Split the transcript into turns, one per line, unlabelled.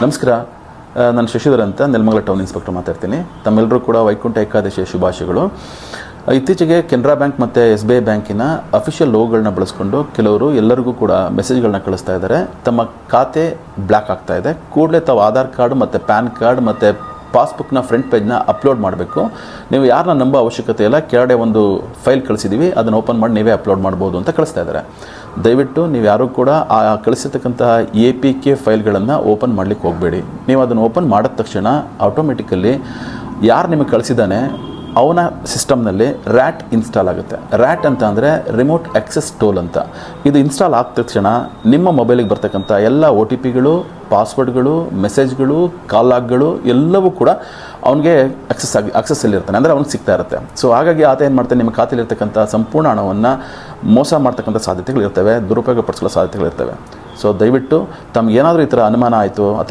ನಮಸ್ಕಾರ, ನಾನು ಶಶಿಧರ್ ಅಂತ ನೆಲಮಂಗಲ ಟೌನ್ ಇನ್ಸ್ಪೆಕ್ಟರ್ ಮಾತಾಡ್ತೀನಿ. ತಮ್ಮೆಲ್ಲರೂ ಕೂಡ ವೈಕುಂಠ ಏಕಾದಶಿಯ ಶುಭಾಶಯಗಳು. ಇತ್ತೀಚೆಗೆ ಕೆನರಾ ಬ್ಯಾಂಕ್ ಮತ್ತು SBI ಬ್ಯಾಂಕಿನ ಅಫಿಷಿಯಲ್ ಲೋಗೋಗಳನ್ನ ಬಳಸ್ಕೊಂಡು ಕೆಲವರು ಎಲ್ಲರಿಗೂ ಕೂಡ ಮೆಸೇಜ್ಗಳನ್ನ ಕಳಿಸ್ತಾ ಇದ್ದಾರೆ. ತಮ್ಮ ಖಾತೆ ಬ್ಲ್ಯಾಕ್ ಆಗ್ತಾ ಇದೆ, ಕೂಡಲೇ ತಾವು ಆಧಾರ್ ಕಾರ್ಡ್ ಮತ್ತು ಪ್ಯಾನ್ ಕಾರ್ಡ್ ಮತ್ತು ಪಾಸ್ಬುಕ್ನ ಫ್ರಂಟ್ ಪೇಜ್ನ ಅಪ್ಲೋಡ್ ಮಾಡಬೇಕು. ನೀವು ಯಾರನ್ನ ನಂಬೋ ಅವಶ್ಯಕತೆ ಇಲ್ಲ, ಕೆಳಗಡೆ ಒಂದು ಫೈಲ್ ಕಳಿಸಿದ್ದೀವಿ, ಅದನ್ನು ಓಪನ್ ಮಾಡಿ ನೀವೇ ಅಪ್ಲೋಡ್ ಮಾಡ್ಬೋದು ಅಂತ ಕಳಿಸ್ತಾ ಇದ್ದಾರೆ. ದಯವಿಟ್ಟು ನೀವು ಯಾರೂ ಕೂಡ ಆ ಕಳಿಸಿರ್ತಕ್ಕಂತಹ APK ಫೈಲ್ಗಳನ್ನು ಓಪನ್ ಮಾಡಲಿಕ್ಕೆ ಹೋಗಬೇಡಿ. ನೀವು ಅದನ್ನು ಓಪನ್ ಮಾಡಿದ ತಕ್ಷಣ ಆಟೋಮೆಟಿಕಲಿ ಯಾರು ನಿಮಗೆ ಕಳಿಸಿದ್ದಾನೆ ಅವನ ಸಿಸ್ಟಮ್ನಲ್ಲಿ ರ್ಯಾಟ್ ಇನ್ಸ್ಟಾಲ್ ಆಗುತ್ತೆ. ರ್ಯಾಟ್ ಅಂತ ಅಂದರೆ ರಿಮೋಟ್ ಆಕ್ಸೆಸ್ ಟೂಲ್ ಅಂತ. ಇದು ಇನ್ಸ್ಟಾಲ್ ಆದ ತಕ್ಷಣ ನಿಮ್ಮ ಮೊಬೈಲಿಗೆ ಬರ್ತಕ್ಕಂಥ ಎಲ್ಲ OTPಗಳು, ಪಾಸ್ವರ್ಡ್ಗಳು, ಮೆಸೇಜ್ಗಳು, ಕಾಲ್ ಲಾಗ್ಗಳು ಎಲ್ಲವೂ ಕೂಡ ಅವನಿಗೆ ಆಕ್ಸೆಸ್ಸಲ್ಲಿರ್ತಾನೆ, ಅಂದರೆ ಅವ್ನಿಗೆ ಸಿಗ್ತಾ ಇರುತ್ತೆ. ಸೊ ಹಾಗಾಗಿ ಆತ ಏನು ಮಾಡ್ತಾನೆ, ನಿಮ್ಮ ಖಾತೆಯಲ್ಲಿರ್ತಕ್ಕಂಥ ಸಂಪೂರ್ಣ ಹಣವನ್ನು ಮೋಸ ಮಾಡ್ತಕ್ಕಂಥ ಸಾಧ್ಯತೆಗಳಿರ್ತವೆ, ದುರುಪಯೋಗ ಪಡಿಸೋ ಸಾಧ್ಯತೆಗಳಿರ್ತವೆ. ಸೊ ದಯವಿಟ್ಟು ತಮಗೇನಾದರೂ ಈ ಥರ ಅನುಮಾನ ಆಯಿತು ಅಥವಾ